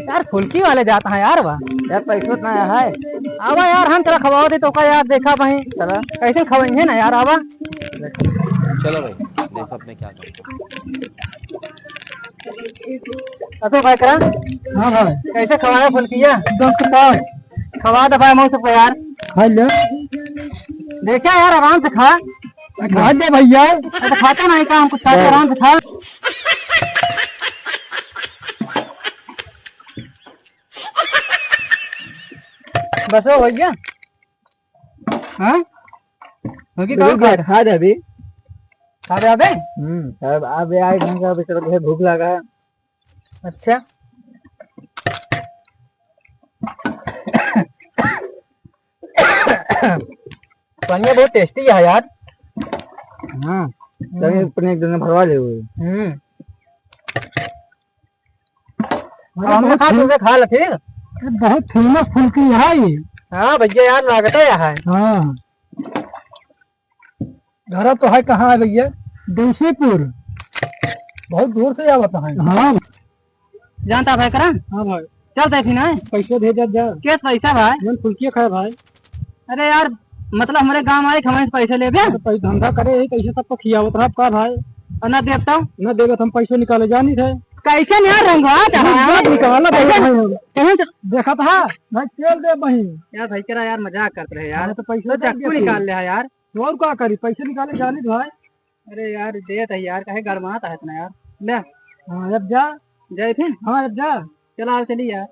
यार फुल्की वाले जाता है यार वाह। यार पैसा उतना है। आवा यार हम तेरा खवाओ दे तो का यार देखा भाई चला कैसे खवाएंगे ना यार आवा। चलो भाई देखो अब मैं क्या करता हूँ। तो भाई करा। हाँ भाई कैसे खवाया फुल्किया 10 खवा दे भाई मुझ से यार। खा ले देखा यार आराम से खा। खा दे भैया। तो खाता नहीं का हम कुछ खाते आराम से खा। बस हो भैया। हाँ होगी कौन खा दे अभी। खा दे अबे। अब आए ढंग का बेचारा भूख लगा है। अच्छा पानी बहुत टेस्टी है यार। हाँ तभी अपने एक दिन भरवा ले हुए। हमने खा तुमने खा ला फिर। बहुत फेमस फुल्की है ये। हाँ भैया यार लागत है है। हाँ घर तो है कहाँ है भैया? देसीपुर। बहुत दूर से आवता है। हाँ जानता भाई करा। हाँ भाई चलता है फिर ना पैसे भेजा जा। कैस पैसा भाई? मन फुल्की खाए भाई। अरे यार मतलब हमारे गांव आए हमें पैसे ले तो पैसे धंधा करे पैसे सबको खियावत रहा का भाई। और न देवता हूँ न देवे तो हम पैसे निकाले जा नहीं थे। कैसे नहीं रंगवा निकाला देखा था भाई चल दे बही। यार भाई करा यार मजाक करते रहे यार। तो पैसे चक्कू निकाल ले यार। और क्या करी पैसे निकाले जानी भाई। अरे यार देत है यार कहे गरमाता है इतना यार ले। हाँ अब जा। जय फिर हाँ अब जा। चला चली यार।